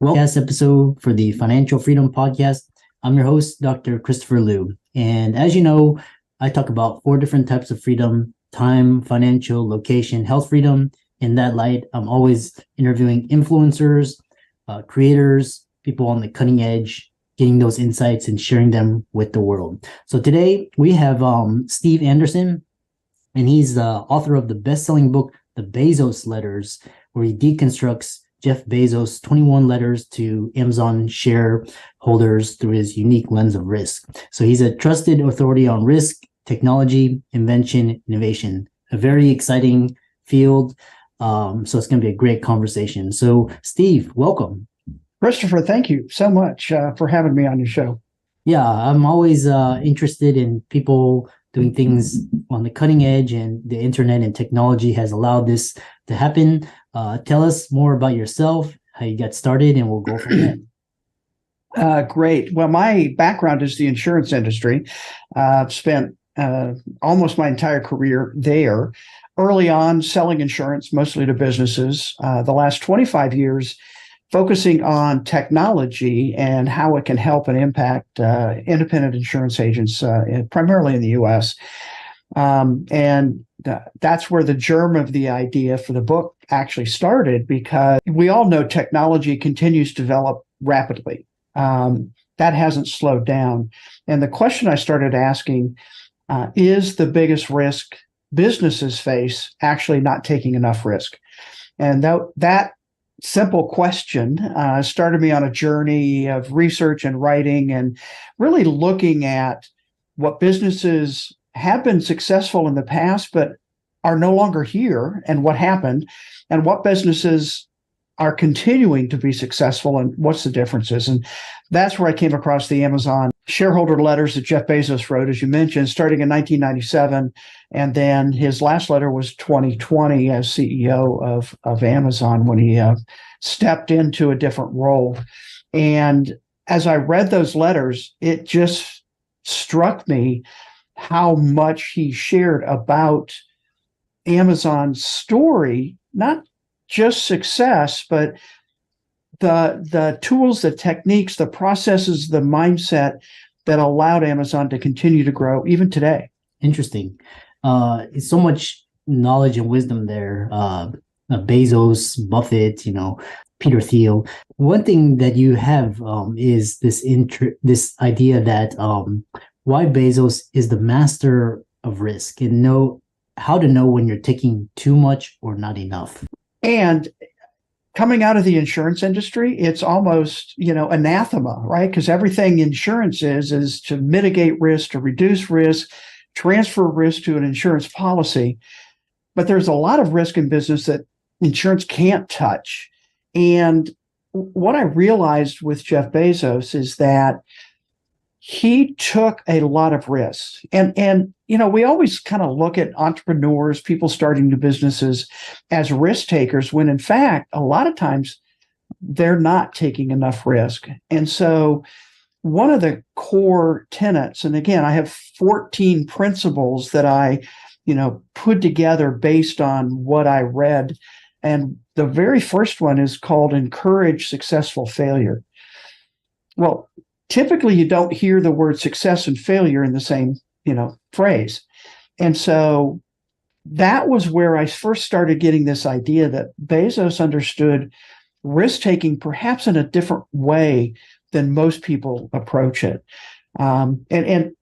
Episode for the Financial Freedom Podcast. I'm your host, Dr. Christopher Liu. And as you know, I talk about 4 different types of freedom: time, financial, location, health freedom. In that light, I'm always interviewing influencers, creators, people on the cutting edge, getting those insights and sharing them with the world. So today we have Steve Anderson, and he's the author of the best-selling book, The Bezos Letters, where he deconstructs Jeff Bezos' 21 letters to Amazon shareholders through his unique lens of risk. So he's a trusted authority on risk, technology, invention, innovation, a very exciting field. So it's going to be a great conversation. So Steve, welcome. Christopher, thank you so much for having me on your show. Yeah, I'm always interested in people doing things on the cutting edge, and the internet and technology has allowed this to happen. Tell us more about yourself, how you got started, and we'll go from there. Great. Well, my background is the insurance industry. I've spent almost my entire career there. Early on, selling insurance, mostly to businesses. The last 25 years, focusing on technology and how it can help and impact independent insurance agents, primarily in the U.S. And that's where the germ of the idea for the book actually started, because we all know technology continues to develop rapidly. That hasn't slowed down. And the question I started asking is the biggest risk businesses face actually not taking enough risk? And that simple question started me on a journey of research and writing, and really looking at what businesses have been successful in the past but are no longer here, and what happened, and what businesses are continuing to be successful, and what's the differences. And that's where I came across the Amazon shareholder letters that Jeff Bezos wrote, as you mentioned, starting in 1997. And then his last letter was 2020 as CEO of Amazon, when he stepped into a different role. And as I read those letters, it just struck me how much he shared about Amazon's story, not just success, but the tools, the techniques, the processes, the mindset that allowed Amazon to continue to grow even today. Interesting. It's so much knowledge and wisdom there. Bezos, Buffett, Peter Thiel. One thing that you have is this idea that why Bezos is the master of risk, and know how to know when you're taking too much or not enough. And coming out of the insurance industry, it's almost, anathema, right? Because everything insurance is to mitigate risk, to reduce risk, transfer risk to an insurance policy. But there's a lot of risk in business that insurance can't touch. And what I realized with Jeff Bezos is that he took a lot of risks. And we always kind of look at entrepreneurs, people starting new businesses, as risk takers, when in fact, a lot of times they're not taking enough risk. And so one of the core tenets, and again, I have 14 principles that I, put together based on what I read. And the very first one is called encourage successful failure. Well, typically you don't hear the word success and failure in the same, phrase. And so that was where I first started getting this idea that Bezos understood risk-taking perhaps in a different way than most people approach it. And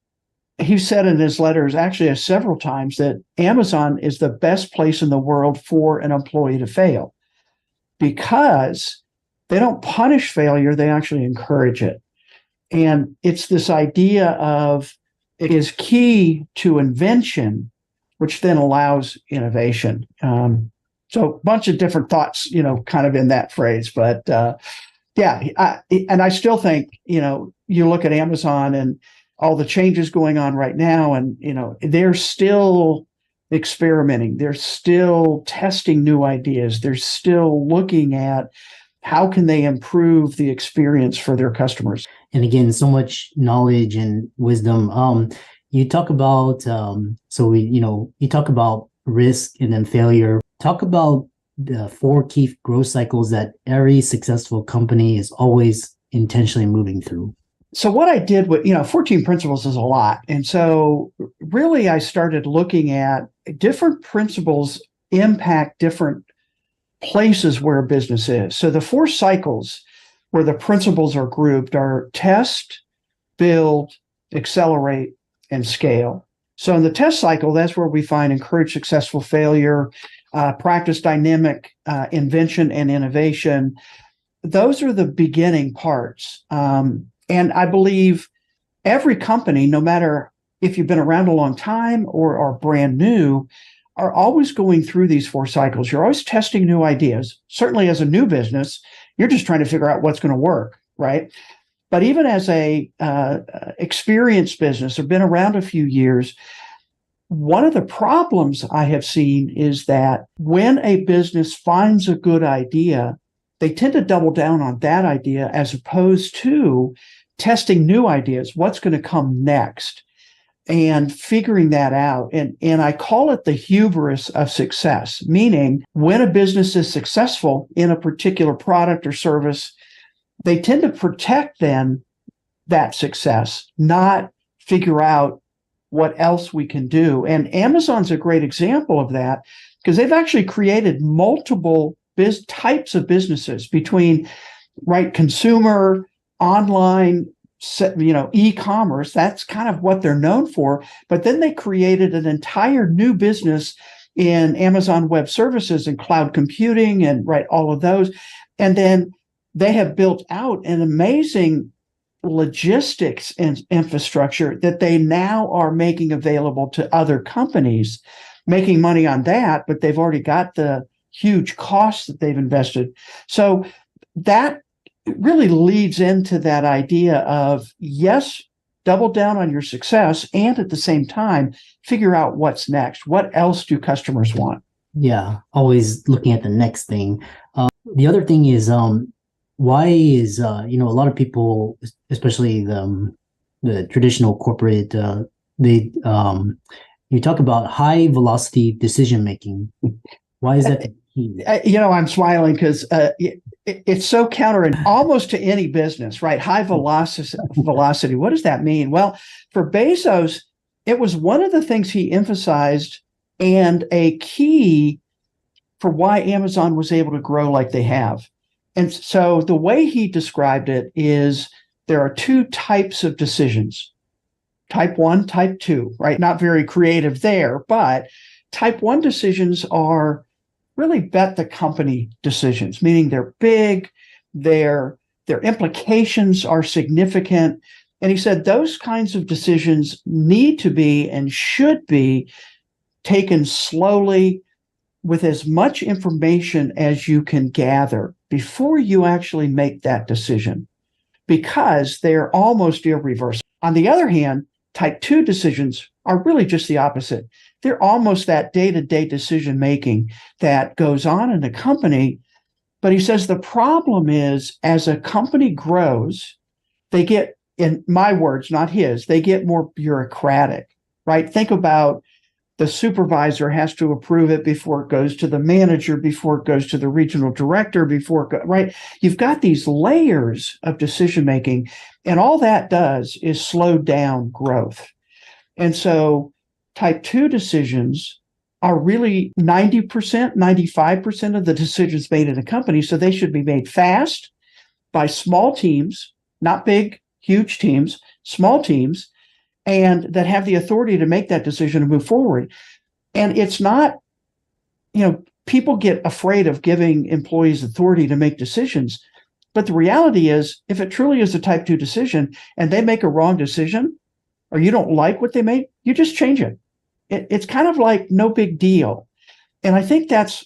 he said in his letters, actually several times, that Amazon is the best place in the world for an employee to fail, because they don't punish failure, they actually encourage it. And it's this idea of it is key to invention, which then allows innovation. So a bunch of different thoughts, kind of in that phrase. But and I still think, you look at Amazon and all the changes going on right now, and, they're still experimenting. They're still testing new ideas. They're still looking at how can they improve the experience for their customers. And again, so much knowledge and wisdom. You talk about, you talk about risk and then failure. Talk about the 4 key growth cycles that every successful company is always intentionally moving through? So what I did with, 14 principles is a lot. And so really I started looking at different principles impact different places where a business is. So the 4 cycles where the principles are grouped are test, build, accelerate, and scale. So in the test cycle, that's where we find encourage successful failure, practice dynamic invention and innovation. Those are the beginning parts. And I believe every company, no matter if you've been around a long time or are brand new, are always going through these 4 cycles. You're always testing new ideas. Certainly as a new business, you're just trying to figure out what's going to work, right? But even as a experienced business or been around a few years, one of the problems I have seen is that when a business finds a good idea, they tend to double down on that idea as opposed to testing new ideas. What's going to come next? And figuring that out. And I call it the hubris of success, meaning when a business is successful in a particular product or service, they tend to protect then that success, not figure out what else we can do. And Amazon's a great example of that because they've actually created multiple types of businesses between consumer, online, e-commerce. That's kind of what they're known for. But then they created an entire new business in Amazon Web Services and cloud computing and all of those. And then they have built out an amazing logistics and infrastructure that they now are making available to other companies, making money on that, but they've already got the huge costs that they've invested. So that really leads into that idea of, yes, double down on your success, and at the same time, figure out what's next. What else do customers want? Yeah, always looking at the next thing. The other thing is, why is, a lot of people, especially the traditional corporate, they you talk about high velocity decision making. Why is that the key? I'm smiling because it's so counter and almost to any business, right? High velocity. What does that mean? Well, for Bezos, it was one of the things he emphasized and a key for why Amazon was able to grow like they have. And so the way he described it is there are 2 types of decisions, type 1, type 2, right? Not very creative there, but type 1 decisions are really bet the company decisions, meaning they're big, their implications are significant. And he said those kinds of decisions need to be and should be taken slowly with as much information as you can gather before you actually make that decision, because they're almost irreversible. On the other hand, type 2 decisions are really just the opposite. They're almost that day-to-day decision making that goes on in the company. But he says the problem is, as a company grows, they get, in my words, not his, they get more bureaucratic, right? Think about the supervisor has to approve it before it goes to the manager, before it goes to the regional director, right? You've got these layers of decision making, and all that does is slow down growth. And so type 2 decisions are really 90%, 95% of the decisions made in a company. So they should be made fast by small teams, not big, huge teams, small teams, and that have the authority to make that decision and move forward. And it's not, people get afraid of giving employees authority to make decisions. But the reality is, if it truly is a type 2 decision and they make a wrong decision, or you don't like what they made, you just change it. It's kind of like no big deal. And I think that's,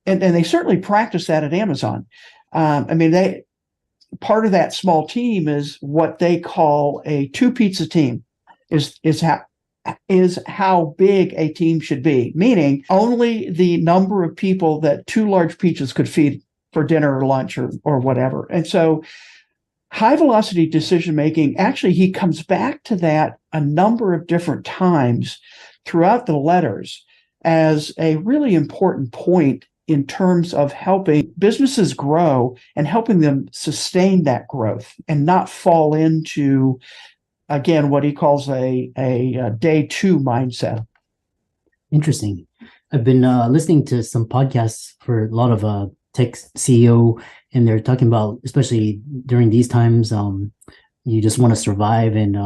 and they certainly practice that at Amazon. Part of that small team is what they call a 2-pizza team. Is how big a team should be, meaning only the number of people that 2 large pizzas could feed for dinner or lunch or whatever. And so high velocity decision making, actually, he comes back to that a number of different times throughout the letters as a really important point in terms of helping businesses grow and helping them sustain that growth and not fall into, again, what he calls a day two mindset. Interesting. I've been listening to some podcasts for a lot of tech CEO, and they're talking about, especially during these times, you just want to survive and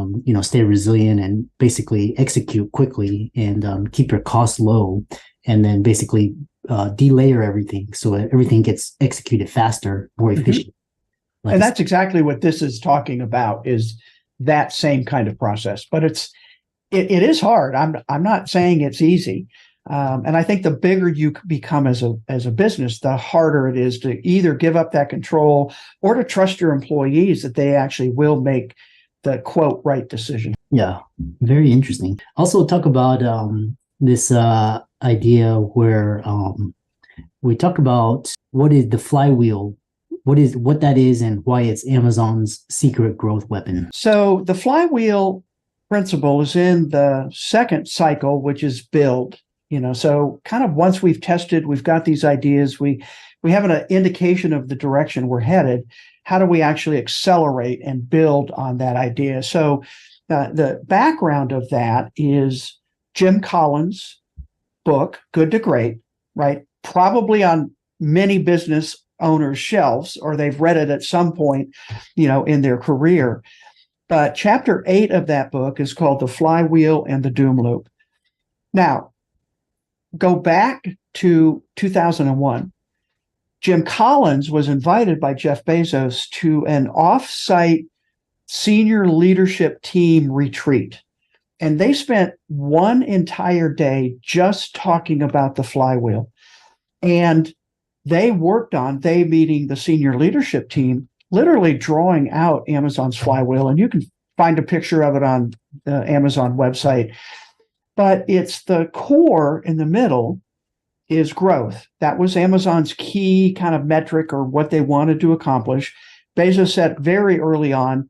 stay resilient and basically execute quickly and keep your costs low, and then basically delayer everything so everything gets executed faster, more efficient. Mm-hmm. And that's exactly what this is talking about, is that same kind of process. But it is hard. I'm not saying it's easy. And I think the bigger you become as a business, the harder it is to either give up that control or to trust your employees that they actually will make the quote right decision. Yeah, very interesting. Also talk about this idea where we talk about what is the flywheel, what that is, and why it's Amazon's secret growth weapon. So the flywheel principle is in the second cycle, which is build. So kind of once we've tested, we've got these ideas, we have an indication of the direction we're headed. How do we actually accelerate and build on that idea? So the background of that is Jim Collins' book, Good to Great, right? Probably on many business owners' shelves, or they've read it at some point, in their career. But chapter 8 of that book is called The Flywheel and the Doom Loop. Now, go back to 2001. Jim Collins was invited by Jeff Bezos to an off-site senior leadership team retreat. And they spent one entire day just talking about the flywheel. And they worked on, they meaning the senior leadership team, literally drawing out Amazon's flywheel. And you can find a picture of it on the Amazon website. But it's the core in the middle is growth. That was Amazon's key kind of metric, or what they wanted to accomplish. Bezos said very early on,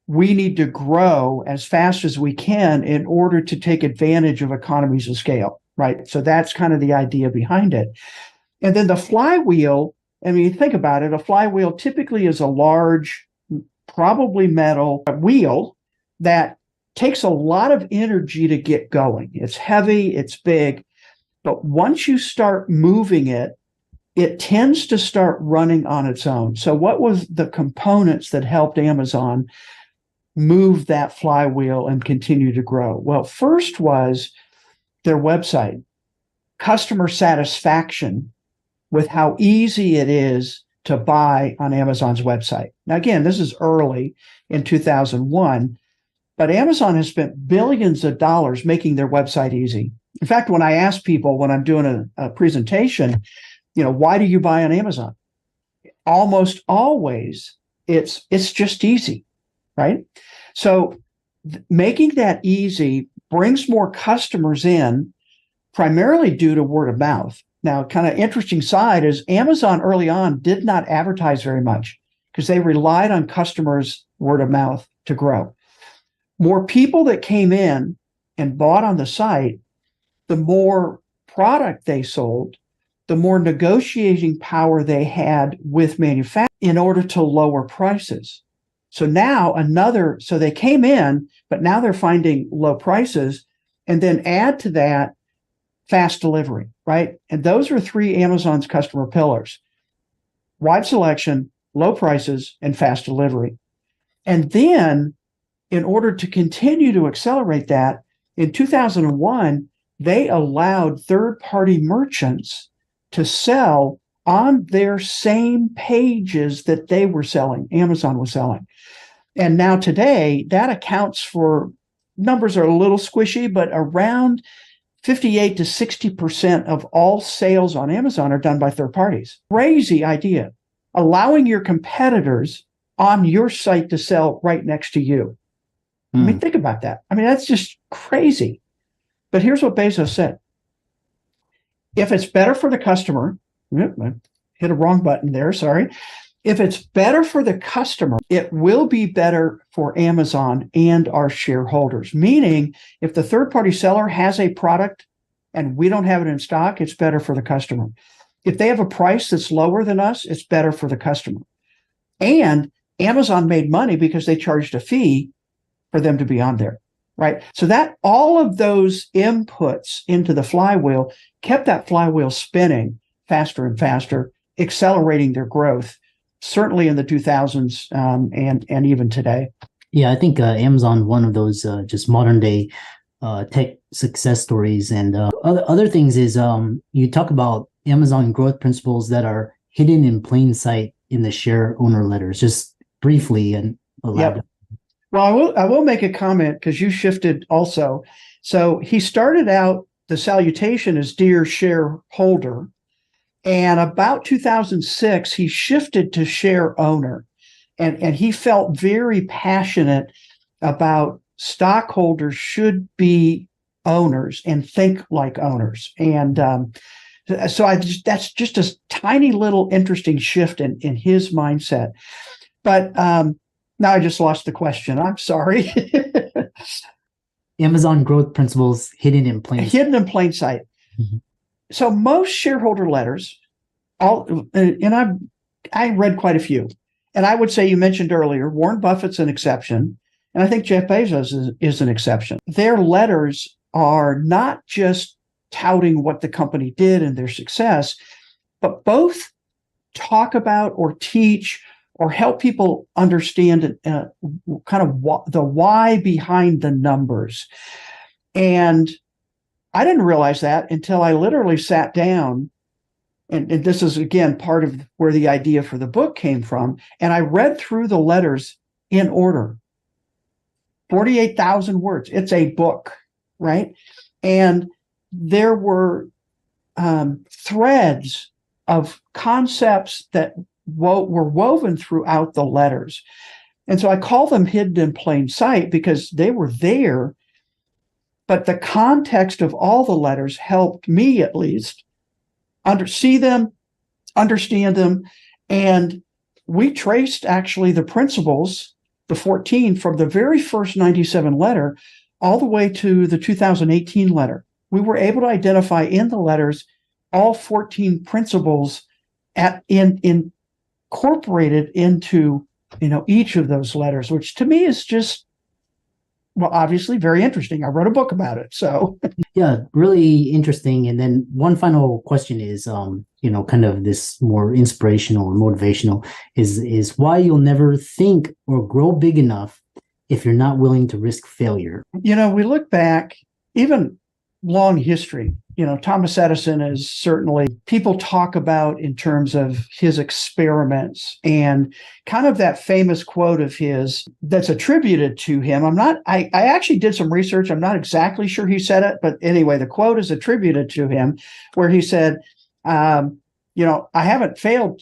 we need to grow as fast as we can in order to take advantage of economies of scale, right? So that's kind of the idea behind it. And then the flywheel, I mean, think about it, a flywheel typically is a large, probably metal wheel that takes a lot of energy to get going. It's heavy, it's big, but once you start moving it, it tends to start running on its own. So what was the components that helped Amazon move that flywheel and continue to grow? Well, first was their website, customer satisfaction with how easy it is to buy on Amazon's website. Now, again, this is early in 2001, but Amazon has spent billions of dollars making their website easy. In fact, when I ask people when I'm doing a presentation, why do you buy on Amazon? Almost always it's just easy, right? So making that easy brings more customers in, primarily due to word of mouth. Now, kind of interesting side is Amazon early on did not advertise very much because they relied on customers' word of mouth to grow. More people that came in and bought on the site, the more product they sold, the more negotiating power they had with manufacturers in order to lower prices. So now so they came in, but now they're finding low prices, and then add to that fast delivery, right? And those are three Amazon's customer pillars: wide selection, low prices, and fast delivery. And then in order to continue to accelerate that, in 2001, they allowed third-party merchants to sell on their same pages that they were selling, Amazon was selling. And now today, that accounts for, numbers are a little squishy, but around 58 to 60% of all sales on Amazon are done by third parties. Crazy idea. Allowing your competitors on your site to sell right next to you. I mean, think about that. I mean, that's just crazy. But here's what Bezos said. If it's better for the customer, I hit a wrong button there, sorry. If it's better for the customer, it will be better for Amazon and our shareholders. Meaning, if the third-party seller has a product and we don't have it in stock, it's better for the customer. if they have a price that's lower than us, it's better for the customer. And Amazon made money because they charged a fee for them to be on there, right? So that all of those inputs into the flywheel kept that flywheel spinning faster and faster, accelerating their growth, certainly in the 2000s and even today. Yeah, I think Amazon, one of those just modern day tech success stories. And other things is you talk about Amazon growth principles that are hidden in plain sight in the share owner letters. Just briefly and elaborate. Yep. Well, I will make a comment because you shifted also. So he started out the salutation as dear shareholder, and about 2006 he shifted to share owner, and he felt very passionate about stockholders should be owners and think like owners. And so that's just a tiny little interesting shift in his mindset. But now I just lost the question. I'm sorry. Amazon growth principles hidden in plain sight. Hidden in plain sight. Mm-hmm. So most shareholder letters, I read quite a few. And I would say, you mentioned earlier, Warren Buffett's an exception. And I think Jeff Bezos is an exception. Their letters are not just touting what the company did and their success, but both talk about or teach or help people understand kind of the why behind the numbers. And I didn't realize that until I literally sat down, and this is, again, part of where the idea for the book came from, and I read through the letters in order. 48,000 words. It's a book, right? And there were threads of concepts that were woven throughout the letters. And so I call them hidden in plain sight because they were there, but the context of all the letters helped me, at least, see them, understand them. And we traced actually the principles, the 14, from the very first 97 letter all the way to the 2018 letter. We were able to identify in the letters all 14 principles incorporated into each of those letters, which to me is just, well, obviously very interesting. I wrote a book about it. So yeah, really interesting. And then one final question is, kind of this more inspirational or motivational is why you'll never think or grow big enough if you're not willing to risk failure. We look back, even long history, Thomas Edison is certainly, people talk about in terms of his experiments, and kind of that famous quote of his that's attributed to him. I actually did some research. I'm not exactly sure he said it, but anyway, the quote is attributed to him where he said, I haven't failed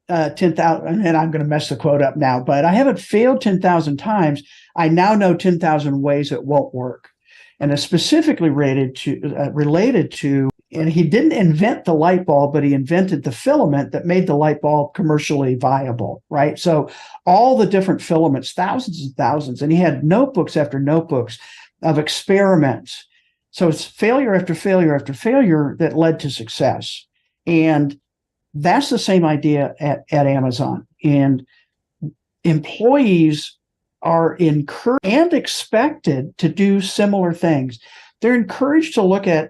10,000, and I'm going to mess the quote up now, but I haven't failed 10,000 times. I now know 10,000 ways it won't work. And it's specifically related to, and he didn't invent the light bulb, but he invented the filament that made the light bulb commercially viable, right? So all the different filaments, thousands and thousands, and he had notebooks after notebooks of experiments. So it's failure after failure after failure that led to success. And that's the same idea at Amazon. And employees are encouraged and expected to do similar things. They're encouraged to look at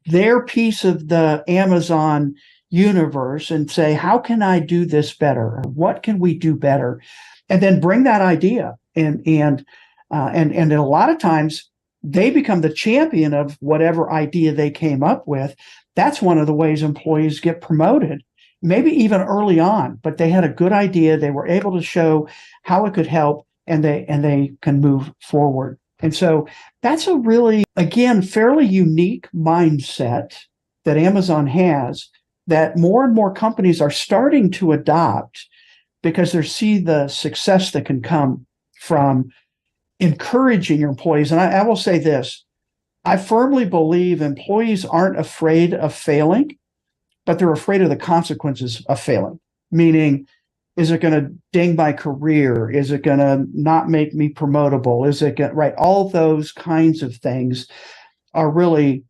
their piece of the Amazon universe and say, how can I do this better? What can we do better? And then bring that idea. And a lot of times they become the champion of whatever idea they came up with. That's one of the ways employees get promoted, maybe even early on, but they had a good idea. They were able to show how it could help, and they can move forward. And so that's a really, again, fairly unique mindset that Amazon has that more and more companies are starting to adopt because they see the success that can come from encouraging your employees. And I will say this, I firmly believe employees aren't afraid of failing, but they're afraid of the consequences of failing. Meaning, is it going to ding my career? Is it going to not make me promotable? Is it going, right? All those kinds of things are really,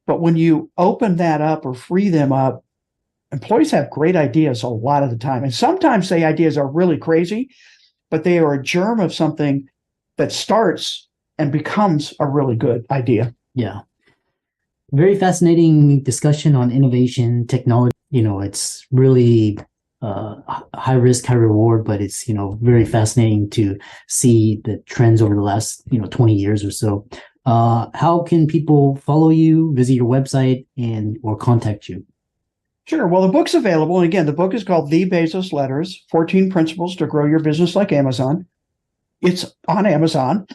but when you open that up or free them up employees have great ideas a lot of the time. And sometimes the ideas are really crazy, but they are a germ of something that starts and becomes a really good idea. Yeah. Very fascinating discussion on innovation, technology. It's really high risk, high reward, but it's, very fascinating to see the trends over the last, 20 years or so. How can people follow you, visit your website, or contact you? Sure. Well, the book's available. And again, the book is called The Bezos Letters, 14 Principles to Grow Your Business Like Amazon. It's on Amazon,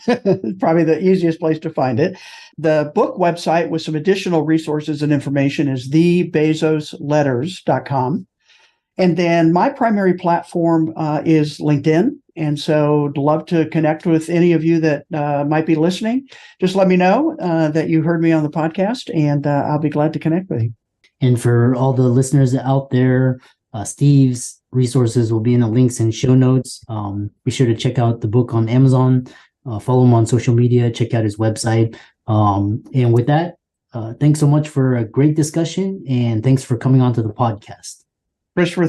probably the easiest place to find it. The book website with some additional resources and information is thebezosletters.com. And then my primary platform is LinkedIn. And so I'd love to connect with any of you that might be listening. Just let me know that you heard me on the podcast, and I'll be glad to connect with you. And for all the listeners out there, Steve's resources will be in the links and show notes. Be sure to check out the book on Amazon, follow him on social media, check out his website. And with that, thanks so much for a great discussion, and thanks for coming on to the podcast. Christopher,